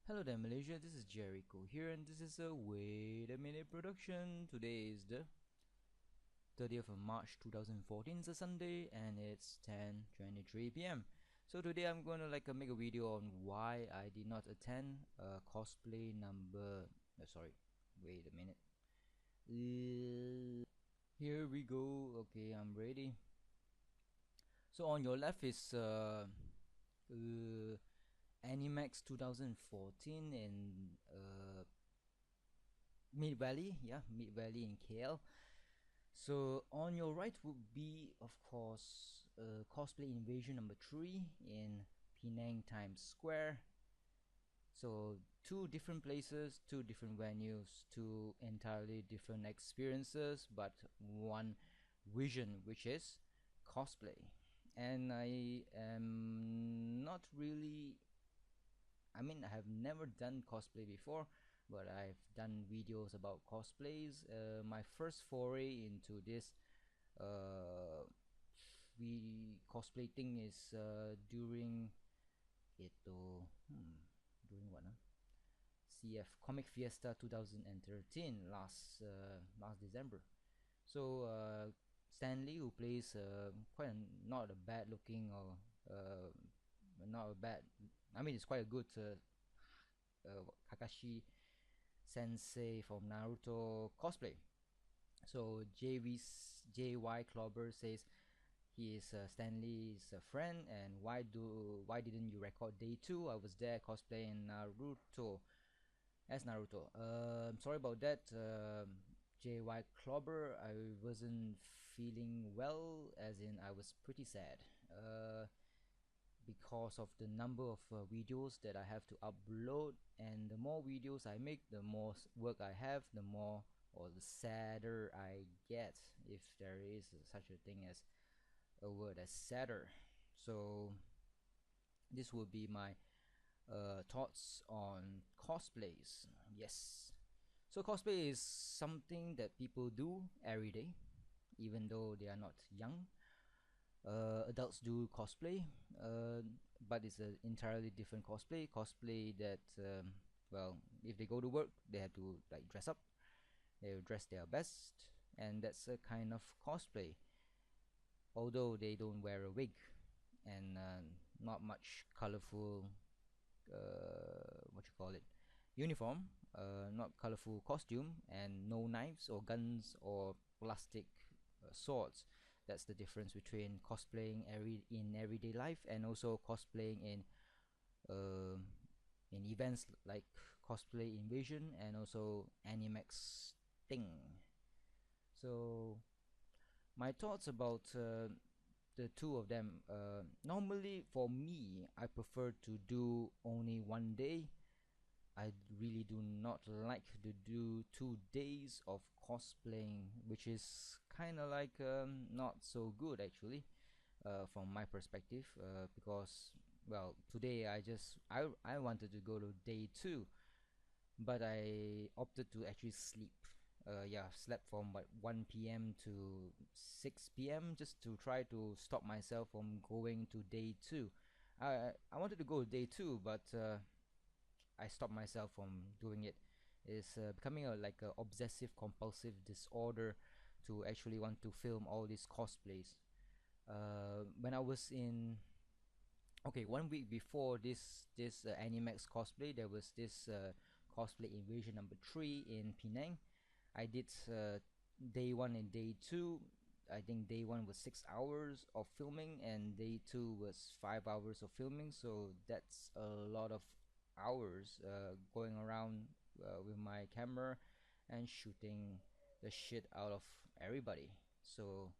Hello there Malaysia, this is Gerryko here and this is a Wait a Minute production. Today is the 30th of March 2014, it's a Sunday and it's 10:23 p.m. So today I'm going to make a video on why I did not attend cosplay number sorry, wait a minute. Here we go. Okay, I'm ready. So on your left is Animax 2014 in Mid Valley, yeah, Mid Valley in KL. So on your right would be, of course, Cosplay Invasion number 3 in Penang Times Square. So two different places, two different venues, two entirely different experiences, but one vision, which is cosplay. And I am not really, I have never done cosplay before, but I've done videos about cosplays. My first foray into this cosplay thing is during during what? CF Comic Fiesta 2013 last December. So Stanley, who plays not a bad looking or not a bad, it's quite a good Kakashi Sensei from Naruto cosplay. So JY Clobber says he is Stanley's friend, and why didn't you record day 2? I was there cosplaying Naruto as Naruto. Sorry about that, JY Clobber. I wasn't feeling well, as in I was pretty sad. Because of the number of videos that I have to upload, and the more videos I make, the more work I have, the more or the sadder I get, if there is such a thing as a word as sadder. So this will be my thoughts on cosplays. Yes, so cosplay is something that people do every day, even though they are not young. Adults do cosplay, but it's an entirely different cosplay that well, if they go to work, they have to dress up, they dress their best, and that's a kind of cosplay, although they don't wear a wig and not much colorful what you call it, uniform, not colorful costume, and no knives or guns or plastic swords. That's the difference between cosplaying in everyday life and also cosplaying uh, in events like Cosplay Invasion and also Animax thing. So my thoughts about the two of them. Normally for me, I prefer to do only one day. I really do not like to do 2 days of cosplaying, which is kind of not so good actually, from my perspective, because well, today I wanted to go to day 2, but I opted to actually sleep. Yeah, slept from 1 p.m. to 6 p.m. just to try to stop myself from going to day 2. I wanted to go to day 2, but I stopped myself from doing it. It's becoming a obsessive compulsive disorder to actually want to film all these cosplays. When I was in, okay, 1 week before this Animax cosplay, there was this Cosplay Invasion number 3 in Penang. I did day 1 and day 2. I think day 1 was 6 hours of filming and day 2 was 5 hours of filming, so that's a lot of hours going around with my camera and shooting the shit out of everybody. So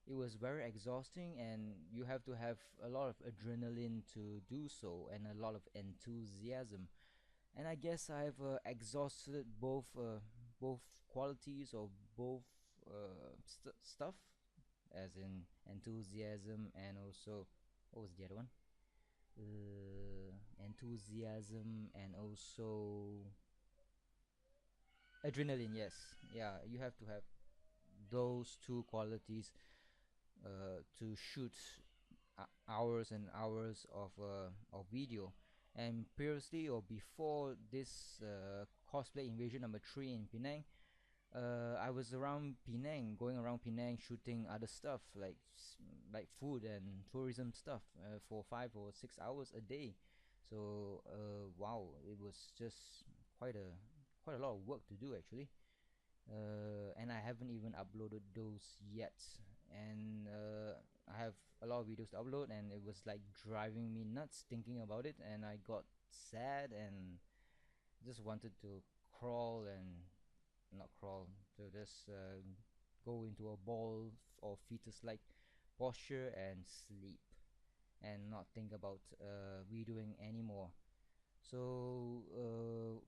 it was very exhausting, and you have to have a lot of adrenaline to do so and a lot of enthusiasm. And I guess I've exhausted both qualities of both stuff, as in enthusiasm and also, what was the other one? Enthusiasm and also adrenaline. Yes, yeah, you have to have those two qualities to shoot hours and hours of video. And previously or before this cosplay invasion number 3 in Penang, I was around Penang, going around Penang, shooting other stuff like food and tourism stuff for 5 or 6 hours a day. So wow, it was just quite a quite a lot of work to do actually. And I haven't even uploaded those yet. And I have a lot of videos to upload, and it was like driving me nuts thinking about it. And I got sad and just wanted to crawl and not crawl, to just go into a ball or fetus-like posture and sleep, and not think about redoing anymore. So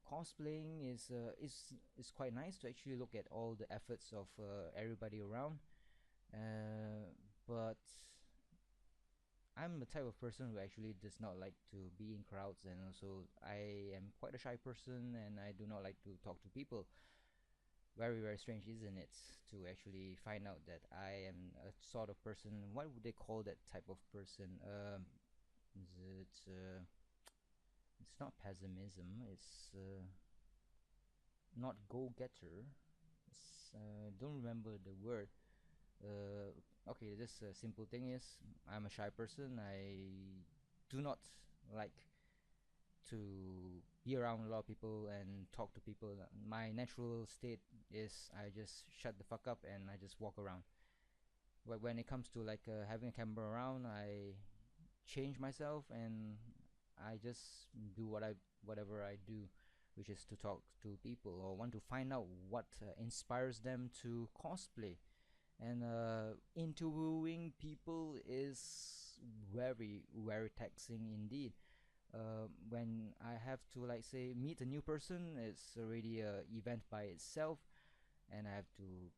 cosplaying is quite nice to actually look at all the efforts of everybody around. But I'm the type of person who actually does not like to be in crowds, and also I am quite a shy person, and I do not like to talk to people. Very, very strange, isn't it, to actually find out that I am a sort of person. What would they call that type of person? Is it? It's not pessimism. It's not go-getter. It's don't remember the word. Okay, this simple thing is I'm a shy person. I do not like to be around a lot of people and talk to people. My natural state is I just shut the fuck up and I just walk around. But when it comes to like having a camera around, I change myself and I just do whatever I do, which is to talk to people or want to find out what inspires them to cosplay. And interviewing people is very, very taxing indeed. When I have to, like, say, meet a new person, it's already a event by itself, and I have to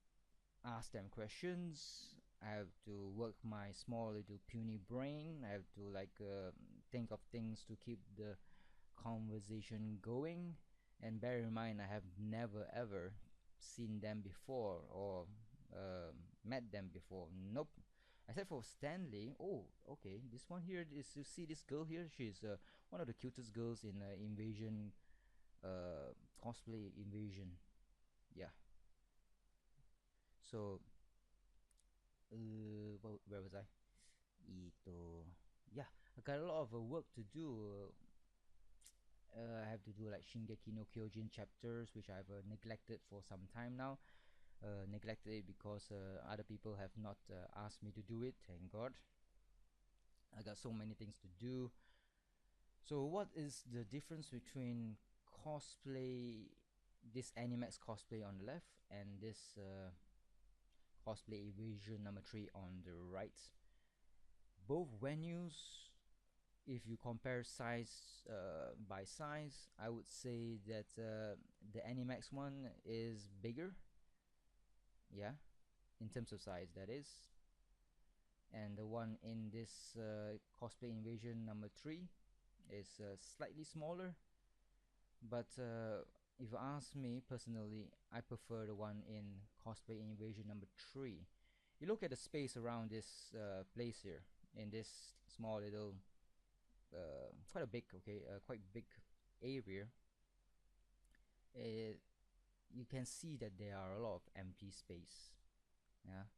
ask them questions. I have to work my small little puny brain. I have to like think of things to keep the conversation going. And bear in mind, I have never ever seen them before or met them before. Nope. Except for Stanley. Oh, okay. This one here is, you see this girl here. She's one of the cutest girls in Invasion, cosplay Invasion. Yeah. So, where was I? Ito. Yeah, I got a lot of work to do. I have to do like Shingeki no Kyojin chapters, which I've neglected for some time now. Neglected it because other people have not asked me to do it. Thank God. I got so many things to do. So, what is the difference between cosplay, this Animax cosplay on the left, and this cosplay evasion number 3 on the right? Both venues, if you compare size by size, I would say that the Animax one is bigger, yeah, in terms of size, that is. And the one in this cosplay invasion number 3 is slightly smaller. But if you ask me personally, I prefer the one in cosplay invasion number 3. You look at the space around this place here, in this small little quite a big, okay, quite big area. uh, you can see that there are a lot of empty space. Yeah,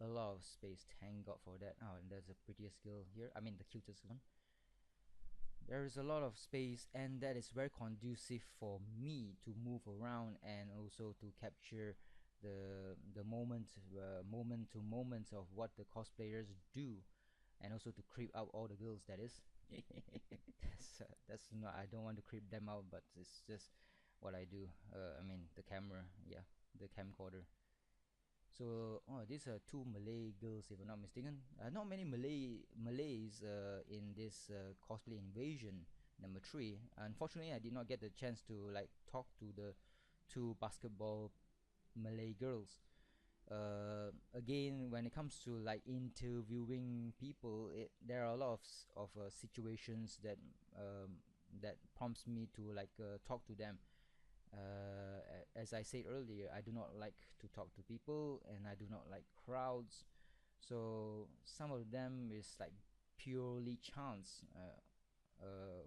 a lot of space. Thank God for that. Oh, and there's a prettiest girl here, I mean the cutest one. There is a lot of space, and that is very conducive for me to move around and also to capture the moment to moments of what the cosplayers do, and also to creep out all the girls, that is. That's not, I don't want to creep them out, but it's just what I do. I mean the camera, yeah, the camcorder. So, oh, these are two Malay girls, if I'm not mistaken. Not many Malays in this cosplay invasion number 3. Unfortunately, I did not get the chance to like talk to the two basketball Malay girls. Again, when it comes to like interviewing people, there are a lot of situations that that prompts me to like talk to them. As I said earlier, I do not like to talk to people, and I do not like crowds. So some of them is like purely chance.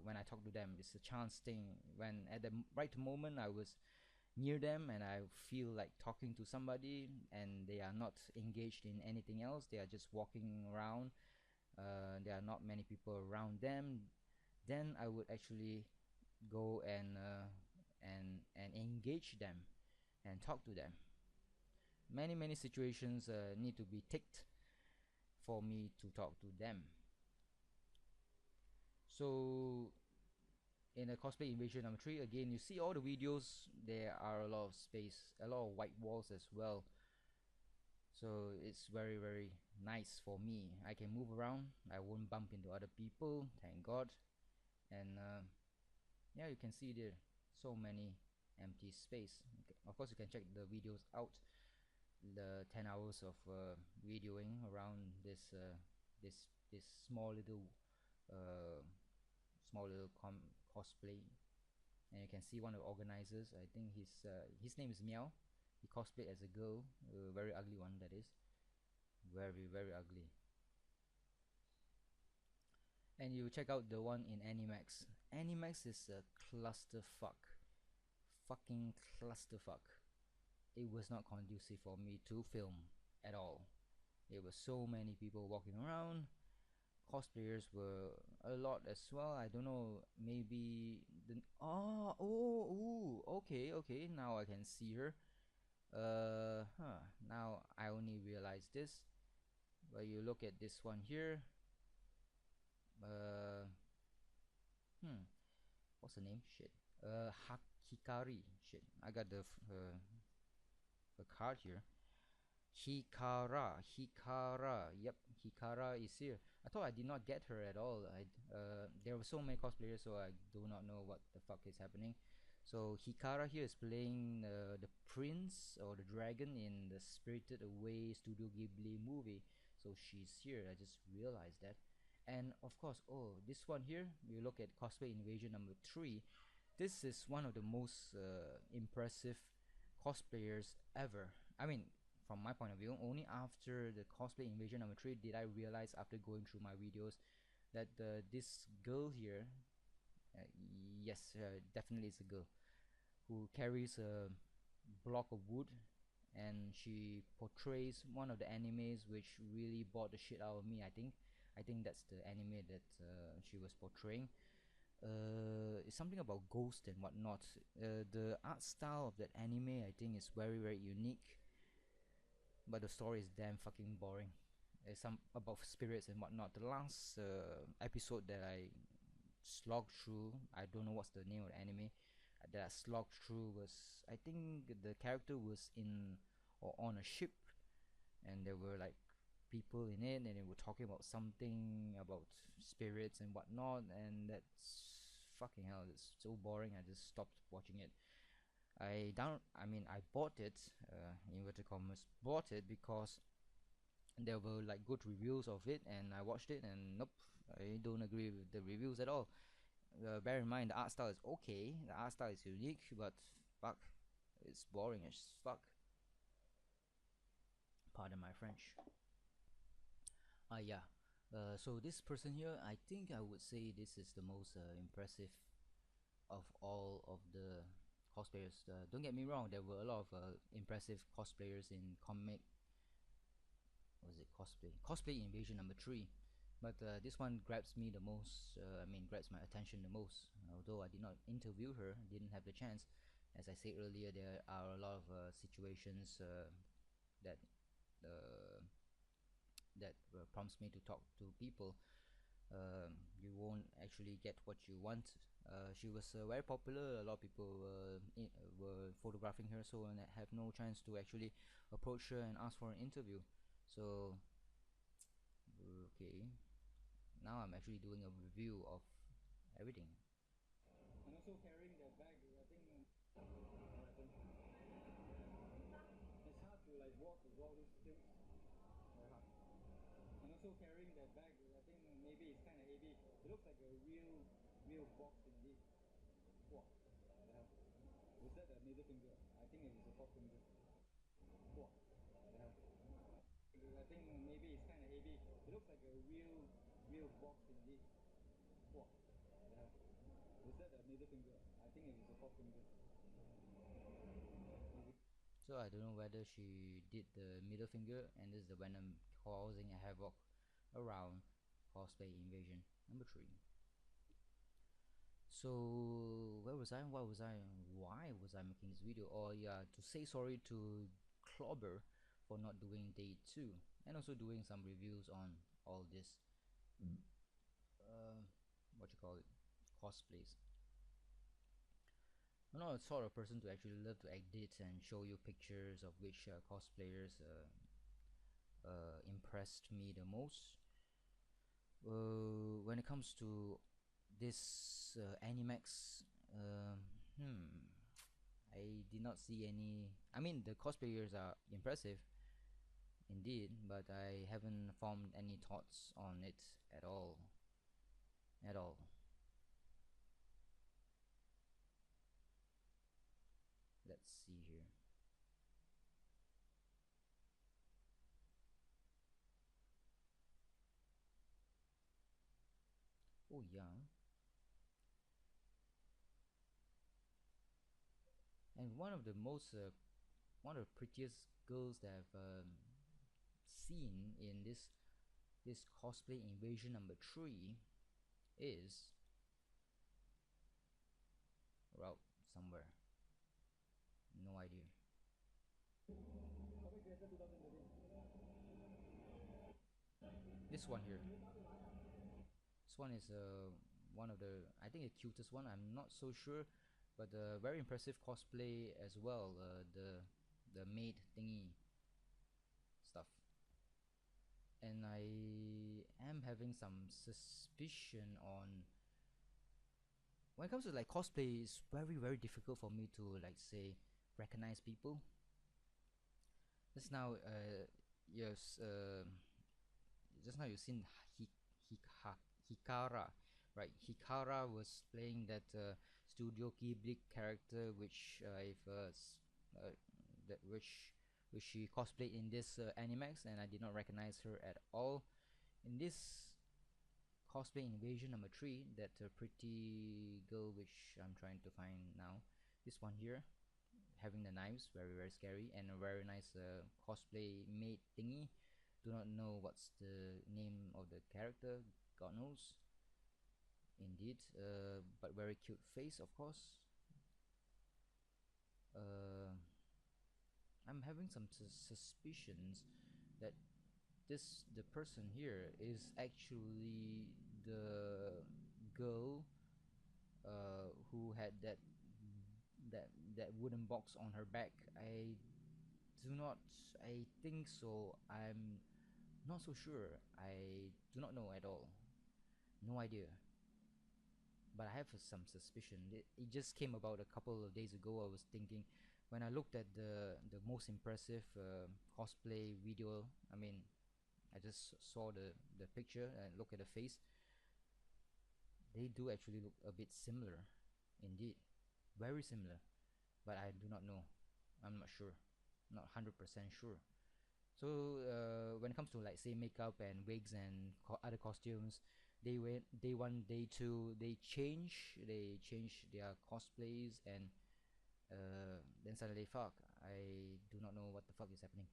when I talk to them. It's a chance thing. When at the right moment I was near them and I feel like talking to somebody and they are not engaged in anything else, they are just walking around, there are not many people around them, then I would actually go and engage them and talk to them. Many situations need to be ticked for me to talk to them. So in a cosplay invasion number 3, again, you see all the videos, there are a lot of space, a lot of white walls as well, so it's very nice for me. I can move around, I won't bump into other people, thank god. And yeah, you can see there so many empty space. Okay. Of course you can check the videos out, the 10 hours of videoing around this this small little uh, cosplay. And you can see one of the organizers, I think his name is Meow. He cosplayed as a girl, a very ugly one, that is very ugly. And you check out the one in Animax. Animax is a clusterfuck, fucking clusterfuck. It was not conducive for me to film at all. There were so many people walking around. Cosplayers were a lot as well. I don't know, maybe the okay, now I can see her. Now I only realize this. But you look at this one here. Uh, what's the name? Shit. Hikari. Shit. I got the card here. Hikara. Yep, Hikara is here. I thought I did not get her at all. There were so many cosplayers, so I do not know what the fuck is happening. So Hikara here is playing the prince or the dragon in the Spirited Away Studio Ghibli movie. So she's here. I just realized that. And of course, oh, this one here, you look at Cosplay Invasion number 3. This is one of the most impressive cosplayers ever. I mean, from my point of view, only after the Cosplay Invasion number 3 did I realize, after going through my videos, that this girl here, yes, definitely is a girl, who carries a block of wood, and she portrays one of the animes which really bored the shit out of me. I think that's the anime that she was portraying. It's something about ghost and whatnot. The art style of that anime, I think, is very unique, but the story is damn fucking boring. It's some about spirits and whatnot. The last episode that I slogged through, I don't know what's the name of the anime that I slogged through, was, I think the character was in or on a ship, and there were like people in it, and they were talking about something about spirits and whatnot, and that's fucking hell, it's so boring. I just stopped watching it. I bought it, inverted commas, bought it because there were like good reviews of it, and I watched it, and nope, I don't agree with the reviews at all. Bear in mind, the art style is okay, the art style is unique, but fuck, it's boring as fuck. Pardon my French. Yeah. So this person here, I think I would say this is the most impressive of all of the cosplayers. Don't get me wrong, there were a lot of impressive cosplayers in comic. What was it? Cosplay Invasion number 3. But this one grabs me the most. Grabs my attention the most. Although I did not interview her, didn't have the chance. As I said earlier, there are a lot of situations that prompts me to talk to people. You won't actually get what you want. She was very popular. A lot of people were photographing her, so I have no chance to actually approach her and ask for an interview. So okay, now I'm actually doing a review of everything. And also carrying that bag, I think it's hard to like walk with all those things. Very hard. And also carrying that bag, I think maybe it's kind of heavy. It looks like a real box indeed. What the hell? Was that a middle finger? I think it is a fourth finger. What the hell? I think maybe it's kind of heavy. It looks like a real box indeed. What the So I don't know whether she did the middle finger, and this is the Venom causing a havoc around Cosplay Invasion number 3. So where was I? What was I? Why was I making this video? Oh yeah, to say sorry to Clobber for not doing day 2, and also doing some reviews on all this what you call it, cosplays. I'm not the sort of person to actually love to edit and show you pictures of which cosplayers impressed me the most. When it comes to this Animax, I did not see any. I mean, the cosplayers are impressive indeed, but I haven't formed any thoughts on it at all. At all. Let's see here. Oh yeah. And one of the most one of the prettiest girls that I've seen in this cosplay invasion number 3 is out somewhere. No idea. This one here. This one is one of the, I think, the cutest one. I'm not so sure, but very impressive cosplay as well. The maid thingy stuff. And I am having some suspicion on when it comes to like cosplay. It's very difficult for me to like say recognize people. Just now, yes, just now you've seen Hikara, right? Hikara was playing that Studio Ghibli character, which that which she cosplayed in this Animax, and I did not recognize her at all. In this cosplay invasion number 3, that pretty girl, which I'm trying to find now, this one here, having the knives, very scary, and a very nice cosplay maid thingy. Do not know what's the name of the character, god knows. Indeed, but very cute face, of course. I'm having some suspicions that the person here is actually the girl who had that wooden box on her back. I think so. I'm not so sure. I do not know at all. No idea. But I have some suspicion. It just came about a couple of days ago. I was thinking, when I looked at the most impressive cosplay video. I mean, I just saw the picture and look at the face. They do actually look a bit similar, indeed, very similar. But I do not know. I'm not sure. Not 100% sure. So when it comes to like say makeup and wigs and other costumes, day 1, day 2, they change their cosplays, and then suddenly, fuck, I do not know what the fuck is happening.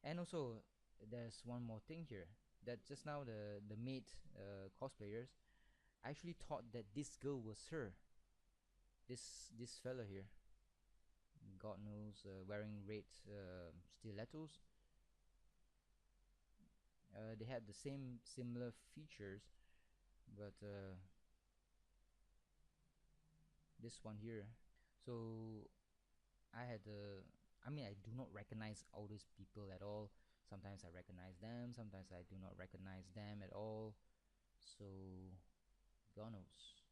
And also, there's one more thing here, that just now the maid cosplayers actually thought that this girl was her. This fella here, god knows, wearing red stilettos. They had the same similar features, but this one here. So I had I mean, I do not recognize all these people at all. Sometimes I recognize them, sometimes I do not recognize them at all. So god knows.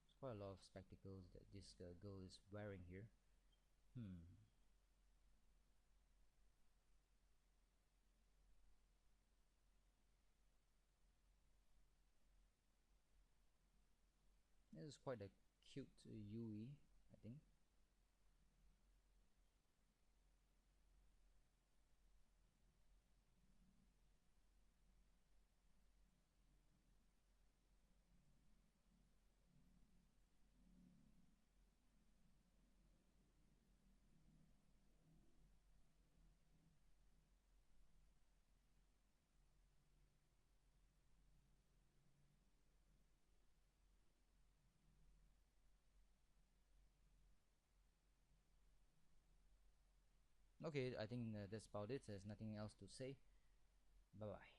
There's quite a lot of spectacles that this girl is wearing here. This is quite a cute Yui, I think. Okay, I think that's about it. There's nothing else to say. Bye bye.